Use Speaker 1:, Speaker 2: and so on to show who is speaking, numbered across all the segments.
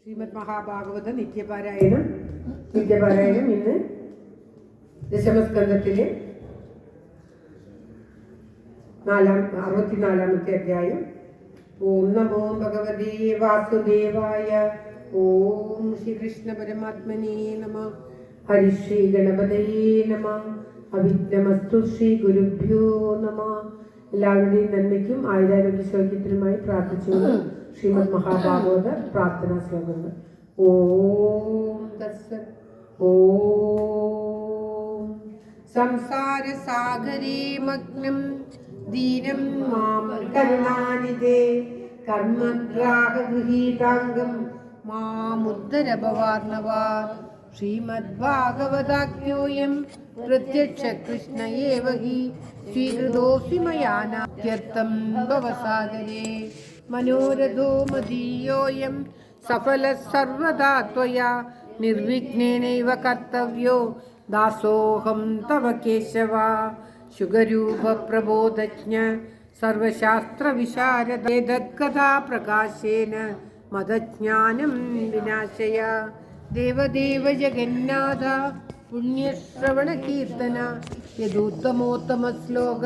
Speaker 1: ശ്രീമദ് മഹാഭാഗവത നിത്യപാരായണം ഇന്ന് ദശമസ്കന്ധത്തിലെ 64-ാമത്തെ അധ്യായം. ഓം നമോ ഭഗവതേ വാസുദേവായ. ഓം ശ്രീകൃഷ്ണ പരമാത്മനേ നമഃ. ഹരിശ്രീ ഗണപതയേ നമഃ. അവിഘ്നമസ്തു ശ്രീ ഗുരുഭ്യോ നമഃ. എല്ലാവരുടെയും നന്മയ്ക്കും ആയുരാരോഗ്യ സൗഖ്യത്തിനുമായി പ്രാർത്ഥിച്ചുകൊണ്ട് ശ്രീമദ് മഹാഭാഗവത പ്രാർത്ഥനാ ശ്ലോകങ്ങൾ. ഓം തത്സത്. ഓം സംസാര സാഗരേ മഗ്നം ദീനം മാം കരുണാനിധേ കർമ്മഗ്രാഹഗൃഹീതാംഗം മാമുദ്ധര ഭവാർണവ. ശ്രീമദ്ഭാഗവതാജ്ഞോയം പ്രത്യക്ഷ കൃഷ്ണ ഏവ ഹി സ്വീകൃതോऽസ്മി മയാ നാത്യർത്ഥം ഭവസാഗരേ. മനോരഥോ മദീയോऽയം സഫലഃ സർവദാ ത്വയാ നിർവിഘ്നേനൈവ കർത്തവ്യോ ദാസോഹം തവ കേശവ. ശുഗരൂപ പ്രബോധജ്ഞ സർവശാസ്ത്ര വിശാരദ തദ്ഗതാ പ്രകാശേന മദജ്ഞാനം വിനാശയ. ദേവദേവ ജഗന്നാഥ പുണ്യശ്രവണ കീർത്തന യദുത്തമോത്തമ ശ്ലോക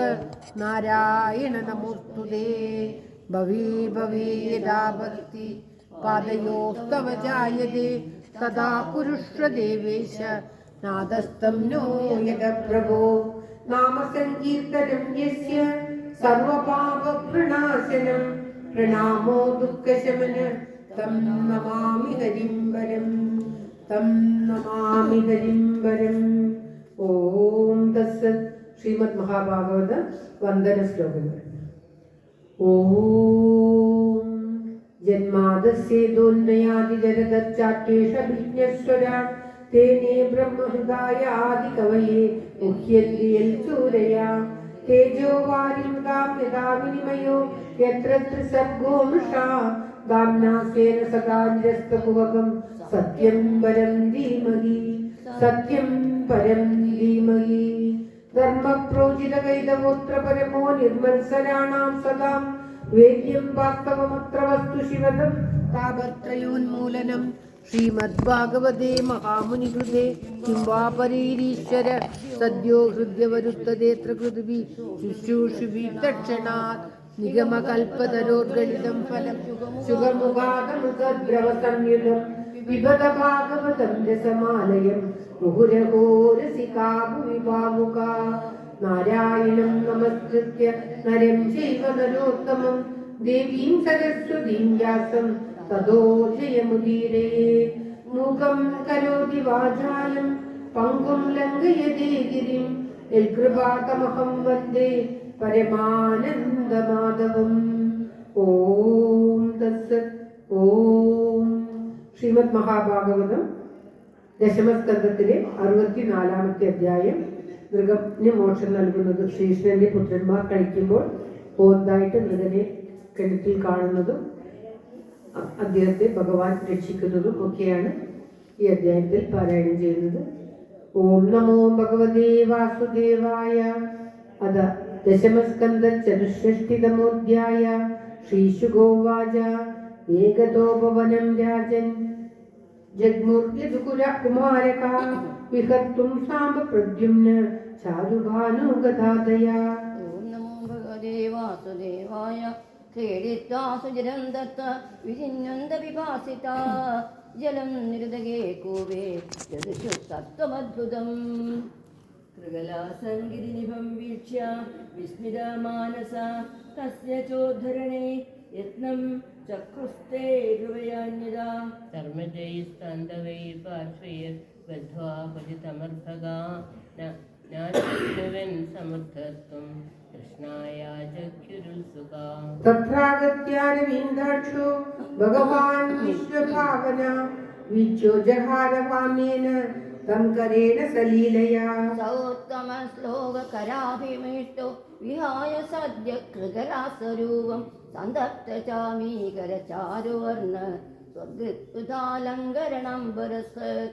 Speaker 1: നാരായണ നമോസ്തുതേ. ഭവേ ഭവേ യദാ ഭക്തി പാദയോസ്തവ ജായതേ തദാ കുരുഷ്വ ദേവേശ നാദസ്തം നോ യദ പ്രഭോ. നാമസങ്കീർത്തനം യസ്യ സർവപാപപ്രണാശനം പ്രണാമോ ദുഃഖശമന തം നമാമി ഹരിം വരം. തം നമാമി ഹരിം വരം. ഓം തത്സത്. ശ്രീമദ് മഹാഭാഗവത വന്ദന ശ്ലോകങ്ങൾ. ഓം ജന്മാദസ്യേതോന്നയാദിജരതച്ചാട്യേഷഭിജ്ഞസ്വരാ തേനേ ബ്രഹ്മഹൃദായ ആദികവയേ മുഹ്യന്തി യൽ സൂരയാ. തേജോ വാരിമൃതാം യഥാ വിനിമയോ യത്ര ത്രിസർഗോ മൃഷാ ദാംനാസേന സദാ നിരസ്തകുവകം സത്യം പരം ധീമഹി. സത്യം പരം ധീമഹി. ധർമ്മപ്രോചിതകൈതവോത്ര പരമോ നിർമത്സരാണാം സദാം വേദ്യം വാസ്തവമത്ര വസ്തു ശിവദം താപത്രയോന്മൂലനം. ശ്രീമദ്ഭാഗവതേ മഹാമുനികൃതേ കിം വാ പരീരീശ്വര സദ്യോ ഹൃദ്യവരുത്തദേത്ര കൃതിഭി ശുശ്രൂഷുഭി തക്ഷണാത്. നിഗമകൽപതരോർഗളിതം ഫലം സുഖമുഖാദമൃതദ്രവ സംയുതം പിബത ഭാഗവതം രസമാലയം മുഹുരഹോ രസികാ ഭുവി ഭാവുകാ. നാരായണം നമസ്കൃത്യ നരം ചൈവ നരോത്തമം ദേവീം സരസ്വതീം വ്യാസം തതോ ജയമുദീരയേ. മൂകം കരോതി വാചാലം പങ്കും ലംഘയതേ ഗിരിം യൽകൃപാതമഹം വന്ദേ പരമാനന്ദമാധവം. ഓം തത്സത്. ഓം. ശ്രീമദ് മഹാഭാഗവതം ദശമസ്കന്ധത്തിലെ 64-ാമത്തെ അധ്യായം. മൃഗന് മോക്ഷം നൽകുന്നത് ശ്രീകൃഷ്ണന്റെ പുത്രന്മാർ കഴിക്കുമ്പോൾ പോതായിട്ട് മൃഗനെ കിണറ്റിൽ കാണുന്നതും അദ്ദേഹത്തെ ഭഗവാൻ രക്ഷിക്കുന്നതും ഒക്കെയാണ് ഈ അധ്യായത്തിൽ പാരായണം ചെയ്യുന്നത്. ഓം നമോ ഭഗവതേ വാസുദേവായ. അത ദശമസ്കന്ധ ചതുഷ്ഠിതമോധ്യായ. ശ്രീശുഗോവാച. ഏകതോപവനം രാജൻ ജഗ്മുർയദുകുല കുമാരക വിഹർത്തും സാംബ പ്രദ്യുമ്ന ചാരുഭാനുഗതാദയാ.
Speaker 2: ഓം നമോ ഭഗവതേ വാസുദേവായ. ക്രീഡിത്വാ സുജലം ദത്ത വിജിന്യന്ത വിഭാസിതാ ജലം നിരുദഗേ കൂവേ ജദുഷു തത്വമദ്ഭുതം. കൃകലാസംഗിരിനിഭം വീക്ഷ്യ വിസ്മിതാ മാനസ തസ്യ ചോദ്ധരണേ യത്നം ചക്രുസ്തേ ധ്രുവയാന്യതാ. ധർമ്മജൈസ്തന്തവൈ പാർശ്വൈർ ബദ്ധ്വാ പതിതമർഭഗാ നാചക്രുവൻ സമർത്ഥത്വം കൃഷ്ണായാചക്ഷുരുത്സുകാ.
Speaker 1: തത്രാഗത്യാരവിന്ദാക്ഷോ ഭഗവാൻ വിശ്വഭാവന വിച്ഛോ ജഹാരവാമ്യേന തം കരേണ സലീലയാ.
Speaker 2: സൗത്തമ ശ്ലോക കരാഭിമിഷ്ടോ വിഹായ സദ്യ കൃകരാസ്വരൂപം സന്തപ്ത ചാമീകര ചാരുവർണ്ണ സ്വഗൃത്പുതാലങ്കരണം വരസത്.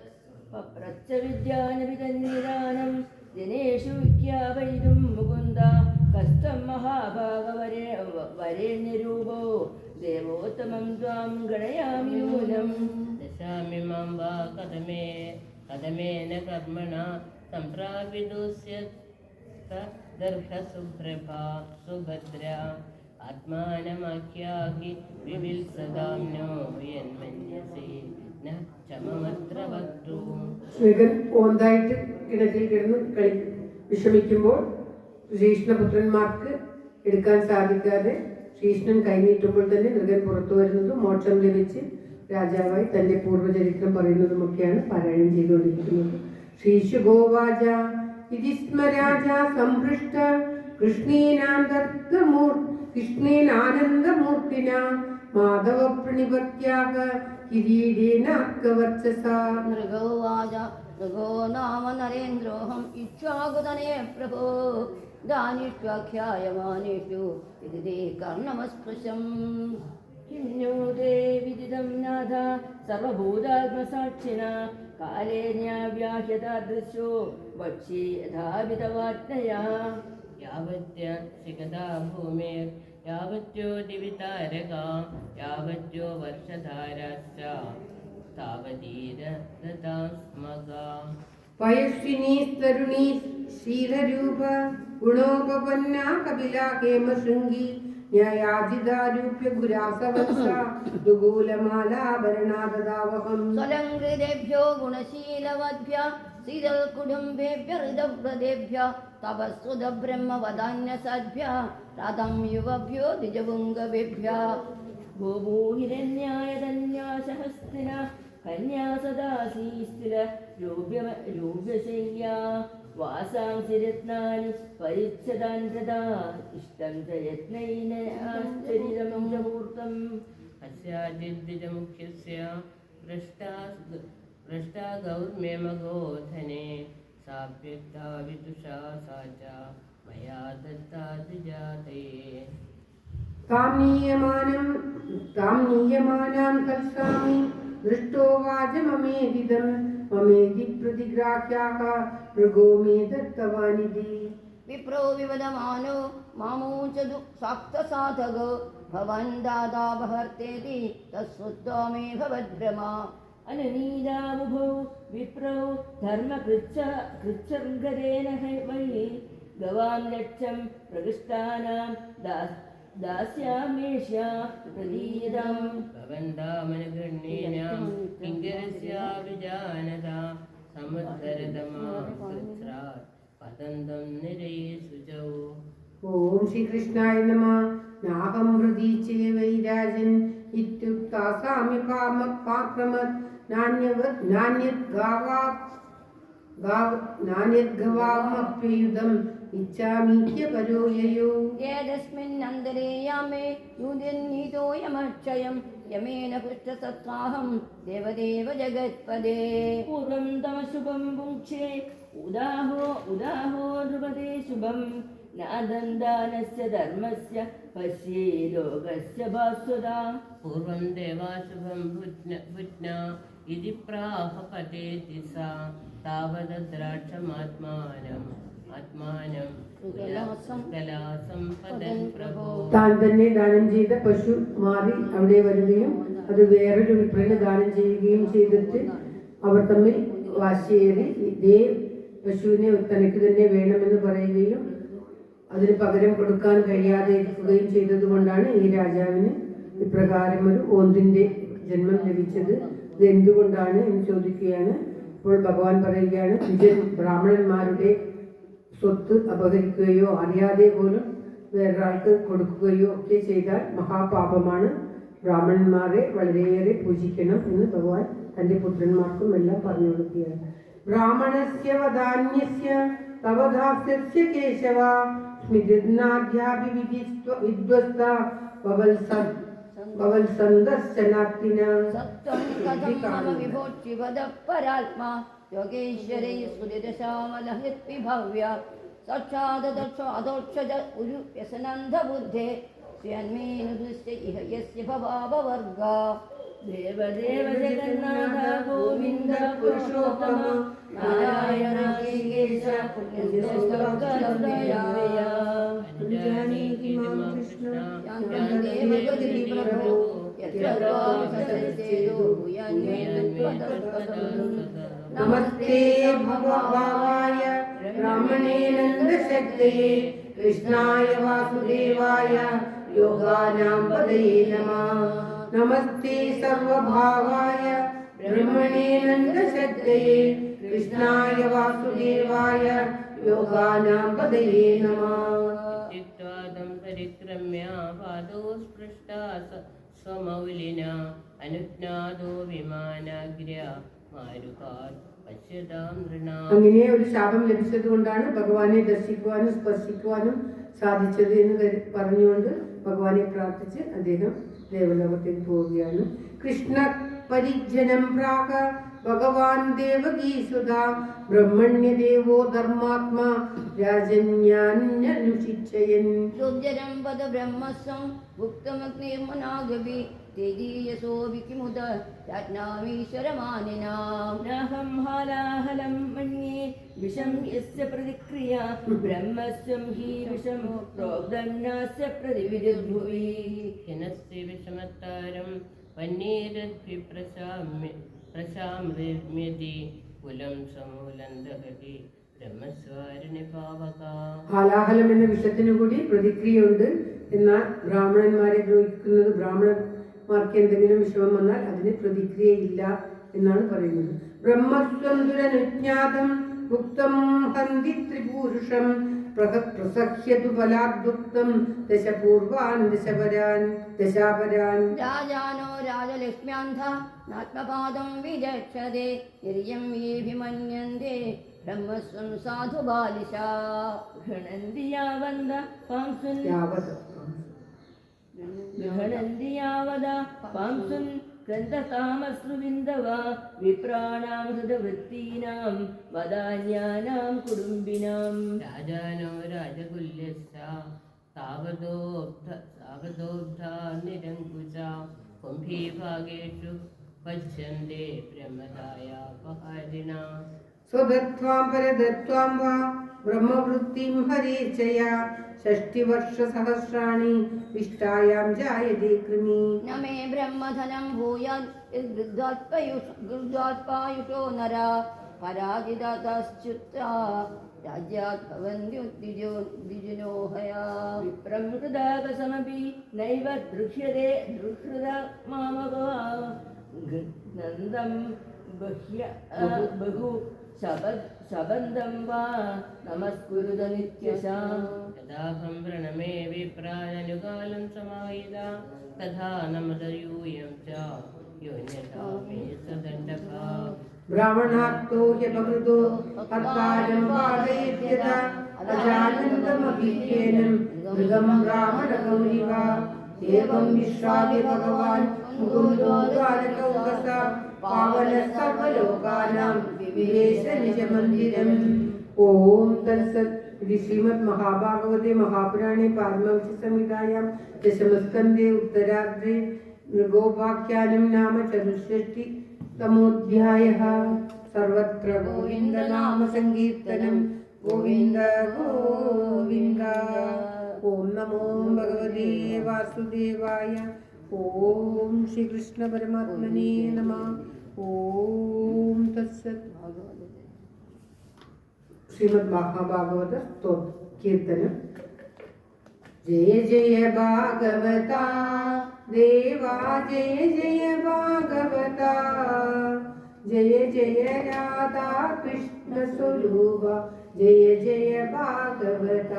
Speaker 2: പപ്രച്ഛ വിദ്യാനവിതന്നിദാനം ജനേഷു വിഖ്യാപയിതും മുകുന്ദ കഷ്ടം മഹാഭാഗവരേണ്യരൂപോ ദേവോത്തമം ത്വാം ഗണയാമി നൂനം.
Speaker 3: पश्यामि मां वा कथमेन कर्मणा सम्प्रापितुस्यदर्हसुप्रभा सुभद्रा आत्मानमाख्याहि विविल्सदाम्नो यन्मन्यसे न चममत्र वक्तु.
Speaker 1: ശ്രീകൻ ഓന്തായിട്ട് കിണറ്റിൽ കിടന്ന് വിഷമിക്കുമ്പോൾ ശ്രീകൃഷ്ണപുത്രന്മാർക്ക് എടുക്കാൻ സാധിക്കാതെ ശ്രീകൃഷ്ണൻ കൈനീട്ടുമ്പോൾ തന്നെ മൃഗൻ പുറത്തു വരുന്നതും മോക്ഷം ലഭിച്ച് രാജാവായി തന്റെ പൂർവ്വചരിത്രം പറയുന്നതുമൊക്കെയാണ് പാരായണം ചെയ്തുകൊണ്ടിരിക്കുന്നത്. ശ്രീശുഗോവാച ഇതി സ്മ രാജ സംഭൃഷ്ട കൃഷ്ണേനാനന്ദമൂർത്തിന മാധവ പ്രണിപത്യാഗ കിരീടേന അർക്കവർച്ചസാ.
Speaker 2: നൃഗോവാച നൃഗോ നാമ നരേന്ദ്രോഹം ഇച്ഛാകുതനേ പ്രഭോ ദാനിഷ്വാഖ്യായമാനേഷു വിദിതേ കർണമസ്പൃശം. കിം नो ते विदितं नाथ सर्वभूतात्मसाक्षिणा कालेन्याव्याह्यतादृशो वक्ष्ये यथाविधवात्मया.
Speaker 3: यावत्या भूमेर् यावत्यो दिवितारका यावत्यो वर्षधाराश्च तावतीरदतास्मगा.
Speaker 1: वयस्विनी तरुणी शीलरूप गुणोपपन्ना कपिला हेमशृङ्गी न्यायाजिदारूप्य गुरासवत्सा दुगूलमालाभरणाददावहम्.
Speaker 2: स्वलङ्कृतेभ्यो गुणशीलवद्भ्यः श्रीदल्कुटुम्बेभ्य हृदव्रतेभ्यः तपस्सुतब्रह्मवदान्यसद्भ्यः रातं युवभ्यो द्विजपुङ्गवेभ्यः. भूभूहिरन्याय धन्यासहस्तिना कन्या सदासीस्थिर रूप्यशय्या वासांसि रत्नानि परिच्छदान् ददा इष्टं च यत्नेन आश्चर्यं च मूर्तम्.
Speaker 3: अस्यादिद्विजमुख्यस्य भ्रष्टा गौर्मेमगोधने साप्यक्ता विदुषा सा च मया दत्ता द्विजाते.
Speaker 1: तां नीयमानां कल्सामि दृष्टो वाचममेदिदं ममेदि प्रतिग्राह्याः मृगो मे दत्तवानिति.
Speaker 2: विप्रो विवदमानो मामूचदु साक्तसाधगो भवन् दादा बहर्तेति तत्सुत्वा मे भवद्भ्रमा. अननीदाबुभौ विप्रौ धर्मकृच्छर्गरेण वै गवां लक्ष्यं प्रकृष्टानां दास्यामेष्या प्रदीयताम्.
Speaker 3: भवन्तामनुगण्येन किङ्करस्याभिजानता समुद्धरतमां कृच्छ्रात् पतन्तं निरये शुचौ.
Speaker 1: ഓം ശ്രീകൃഷ്ണായ നമഃ. നാഹം ഹൃദീചേ വൈരാജൻ ഇത്യുക്താ സാമ്യപാക്രമത് നാന്യദ്ഗവാമപ്യുതം ഇച്ഛാമീത്യ പരോ യയോ.
Speaker 2: ഏതസ്മിന്നന്തരേയാമേ യൂര്യന്നീതോയമക്ഷയം യമേന പൃഷ്ടസത്രാഹം ദേവദേവ ജഗത്പദേ. പൂർവം തമശുഭം പുംക്ഷേ ഉദാഹോ നൃപതേ ശുഭം നാദന്ദാനസ്യ ധർമ്മസ്യ പശ്യേ ലോകസ്യ ഭാസ്വതാ.
Speaker 3: पूर्वं देवाशुभं भुज्ना इति प्राह पतेति सा तावद्राक्षमात्मानं कलासम्पदं प्रभो.
Speaker 1: താൻ തന്നെ ദാനം ചെയ്ത പശു മാറി അവിടെ വരികയും അത് വേറൊരു വിപ്രന് ദാനം ചെയ്യുകയും ചെയ്തിട്ട് അവർ തമ്മിൽ വാശിയേറി ഇതേ പശുവിനെ തനിക്ക് തന്നെ വേണമെന്ന് പറയുകയും അതിന് പകരം കൊടുക്കാൻ കഴിയാതെ ഇരിക്കുകയും ചെയ്തതുകൊണ്ടാണ് ഈ രാജാവിന് ഇപ്രകാരം ഒരു ഓന്തിന്റെ ജന്മം ലഭിച്ചത്. ഇത് എന്തുകൊണ്ടാണ് എന്ന് ചോദിക്കുകയാണ്. ഇപ്പോൾ ഭഗവാൻ പറയുകയാണ്, ബ്രാഹ്മണന്മാരുടെ സ്വത്ത് അപഹരിക്കുകയോ അറിയാതെ പോലും വേറൊരാൾക്ക് കൊടുക്കുകയോ ഒക്കെ ചെയ്താൽ മഹാപാപമാണ്. ബ്രാഹ്മണന്മാരെ വളരെയേറെ പൂജിക്കണം എന്ന് ഭഗവാൻ തൻ്റെ പുത്രന്മാർക്കും എല്ലാം പറഞ്ഞു കൊടുക്കുകയാണ്. ബ്രാഹ്മണസ്യ വദാന്യസ്യ തവദാസ്യസ്യ കേശവ സ്മിതനാധ്യാഭിവിധ്വസ്ത വവൽസന്ദർശനാർത്തിന.
Speaker 2: സത്വം കഥം മമ വിഭോക്ഷിവദഃ പരാത്മാ യോഗേശ്വരൈ സുരിതശാമലഹിത്വിഭവ്യ സാക്ഷാദോക്ഷജ ഉരു വ്യസനന്ധബുദ്ധേ സ്വയന്മേനുദൃശ്യ ഇഹ യസ്യ ഭവാപവർഗ. ദേവദേവ ജഗന്നാഥ ഗോവിന്ദ പുരുഷോത്തമ നാരായണ കേശ പുണ്യശ്ലോകലബ്ധയായ.
Speaker 3: जानकी मां कृष्ण
Speaker 2: ദേവഗതി പ്രഭോ യത്ര ത്വാം സദസ്യേതോ ഭൂയാന്വേതത്വ
Speaker 1: നമസ്തേ ഭഗവായ ബ്രഹ്മണേ നന്ദശക്തയേ കൃഷ്ണായ വാസുദേവായ യോഗാനാം പതയേ നമഃ. നമസ്തേ സർവഭാവായ ബ്രഹ്മണേ നന്ദശക്തയേ കൃഷ്ണായ വാസുദേവായ യോഗാനാം പതയേ നമഃ.
Speaker 3: ചിത്വാദം പരിക്രമ്യ പാദോ സ്പൃഷ്ടാ സ്വമൗലിനാ അനുജ്ഞാതോ വിമാനാഗ്ര മാരുകാത് പശ്യതാം നൃണാം.
Speaker 1: അങ്ങനെ ഒരു ശാപം ലഭിച്ചത് കൊണ്ടാണ് ഭഗവാനെ ദർശിക്കുവാനും സ്പർശിക്കുവാനും സാധിച്ചത് എന്ന് പറഞ്ഞുകൊണ്ട് ഭഗവാനെ പ്രാർത്ഥിച്ച് അദ്ദേഹം ദേവലോകത്തേക്ക് പോവുകയാണ്. കൃഷ്ണ പരിജനം പ്രാഹ ഭഗവാൻ ദേവകീസുത ബ്രഹ്മണ്യദേവോ ധർമാത്മാ രാജന്യാന്യനുശിക്ഷയൻ.
Speaker 2: യോഗ്യരം വദ ബ്രഹ്മസ്വം ഭുക്തമഗ്നിർമനാഗവി തേജീയസോഭിമുദ രാജ്ഞാമീശ്വരമാനിനാം.
Speaker 4: നാഹം ഹാലാഹലം മന്യേ വിഷം യസ്യ പ്രതിക്രിയ ബ്രഹ്മസ്വം ഹി വിഷം പ്രോക്തം നാസ്യ പ്രതിവിരുദ്ഭുവി.
Speaker 3: ഹിനസ്യ വിഷമത്താരം പന്നീരദ്ഭി പ്രശാമ്യതി കുലം സമൂലം ദഹതി ബ്രഹ്മസ്വാരിണി പാവക.
Speaker 1: ഹാലാഹലം എന്ന വിഷത്തിനു കൂടി പ്രതിക്രിയയുണ്ട്. എന്നാൽ ബ്രാഹ്മണന്മാരെ ദ്രോഹിക്കുന്നത്, ബ്രാഹ്മണന്മാർക്ക് എന്തെങ്കിലും വിഷമം വന്നാൽ അതിന് പ്രതിക്രിയയില്ല എന്നാണ് പറയുന്നത്. ബ്രഹ്മസ്വം ദുരനുജ്ഞാതം ഭുക്തം ഹന്തി ത്രിപൂരുഷം പ്രസഹ്യതു ഫലാദ്ഭുക്തം ദശപൂർവാൻ ദശാപരാൻ.
Speaker 2: രാജാനോ രാജലക്ഷ്മ്യാന്ധ നാത്മപാദം വിചക്ഷതേ നിർയം യേഭിമന്യന്തേ ബ്രഹ്മസ്വം സാധു ബാലിശാ.
Speaker 4: ഗൃഹണന്തി യാവന്ത പാംസുൻ പാംസുൻ ഗ്രന്ഥതാമശ്രുവിന്ദവ വിപ്രാണാം ഹൃദവൃത്തീനാം വദാന്യാനാം കുടുംബിനാം.
Speaker 3: രാജാനോ രാജകുല്യസ്യ താവതോബ്ധാ നിരങ്കുശ കുംഭീഭാഗേഷു പശ്യന്തേ ബ്രഹ്മദായാപഹാരിണ.
Speaker 1: സ്വദത്വാം പരദത്വാം വാ ബ്രഹ്മവൃത്തിം ഹരേച്ഛയാ ഷഷ്ടിവർഷസഹസ്രാണി വിഷ്ടായാം ജായതേ കൃമി.
Speaker 2: ന മേ ബ്രഹ്മധനം ഭൂയാൻ ഗൃഹാത്പായുഷോ നര പരാജിതാശ്ചുത്രാ രാജ്യാത് ഭവന്ത്യുദ്വിജനോഹയാ.
Speaker 4: വിപ്രം ഹൃദാകസമപി നൈവ ദൃശ്യതേ ദൃഹൃത മാമകോ നന്ദം ബഹു ശബന്ധം വാ നമസ്കുരുത നിത്യശാ.
Speaker 3: യഥാഹം വ്രണമേ വിപ്രാനുകാലം സമാഹിത തഥാ നമദയൂയം ച യോന്യഥാ മേ സദണ്ഡകാ.
Speaker 1: ബ്രാഹ്മണാർത്തോ ഹ്യപകൃതോ ഹർത്താരം പാദയേത്യഥാ അജാനന്തമഭിജ്ഞേനം മൃഗം ബ്രാഹ്മണഗൗരിവ. ഏവം വിശ്വാവ്യ ഭഗവാൻ മുകുന്ദോ ദ്വാരകൗകസ പാവന സർവലോകാനാം വിവേശ നിജമന്ദിരം. ഓം തത്സത്. ഇത് ശ്രീമദ് മഹാഭാഗവതേ മഹാപുരാണേ പാരമഹംസ്യ സംഹിതായാം ദശമസ്കന്ധേ ഉത്തരാർദ്ധേ മൃഗോപാഖ്യാനം നാമ ചതുഷ്ഷഷ്ടിതമോऽധ്യായः. സർവത്ര ഗോവിന്ദനാമ സങ്കീർത്തനം ഗോവിന്ദ ഗോവിന്ദ. ഓം നമോ ഭഗവതേ വാസുദേവായ. ഓം ശ്രീകൃഷ്ണ പരമാത്മനേ നമഃ. ഓം തത്സത്. ശ്രീമദ് മഹാഭാഗവത കീർത്തനം. ജയ ജയ ഭാഗവത ദേവാ ജയ ജയ ഭാഗവത. ജയ ജയ രാധാ കൃഷ്ണ സ്വരൂപ ജയ ജയ ഭാഗവത.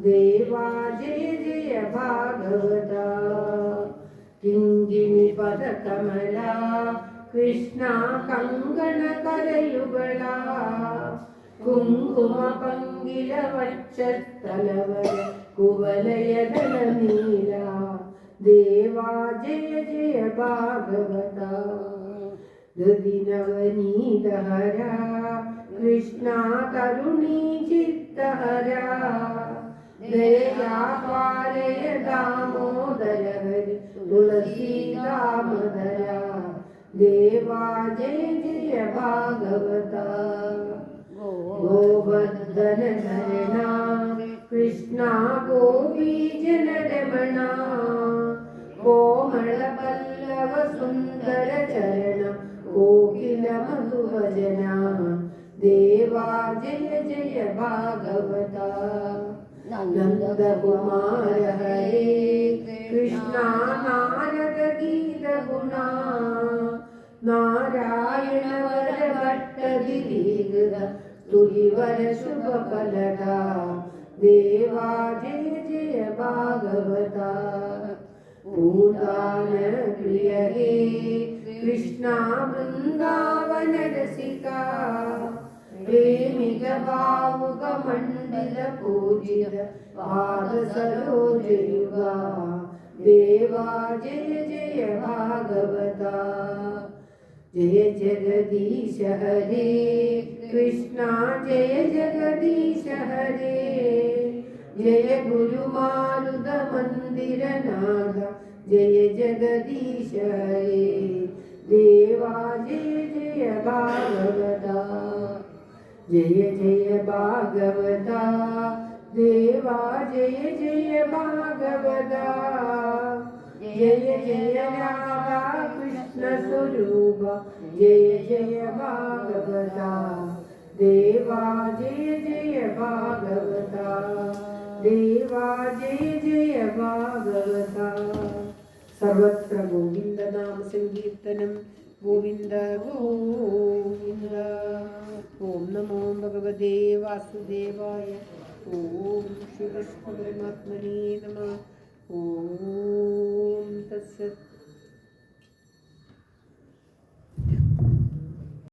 Speaker 1: ദേവാ ജയ ജയ ഭാഗവത. കിങ്കിണി പദകമല കൃഷ്ണ കങ്കണ കരയുകള കുങ്കുമ പങ്കില വക്ഷസ്ഥലവര കുവലയദള നീല. ദേവാ ജയ ജയ ഭാഗവത. ദദിനവനീതഹര കൃഷ്ണ തരുണീ ചിത്തഹര. ദയാ പാലയ ദാമോദര ഹരി തുളസീ ദാമോദര. ദേവാ ജയ ജയ ഭാഗവത. ഗോവർദ്ധന ശരണ കൃഷ്ണ ഗോപീജന രമണ. കോമള പല്ലവ സുന്ദര ചരണ. नंदकुमार हरे कृष्णा नारद गीत गुणा नारायण वर भट्ट दिलीगृह तुलिवर शुभ फलदा देवा जय जय भागवता भूदान प्रिय हे कृष्णा वृंदावन रसिका प्रेमिक भावुक मंडल पूजित पाद सरोज युगा देवा जय जय भागवता जय जगदीश हरे कृष्णा जय जगदीश हरे जय गुरु मारुद मंदिर नाथ जय जगदीश हरे देवा जय जय भागवता जय जय भागवता देवा जय जय भागवता जय जय राधा कृष्ण स्वरूप जय जय भागवता देवा जय जय भागवता देवा जय जय भागवता सर्वत्र गोविंद नाम संकीर्तनम गोविंद गोविंद ओम नमो भगवते वासुदेवाय ओम श्री कृष्ण परमात्मने नमः ओम तत्सत्।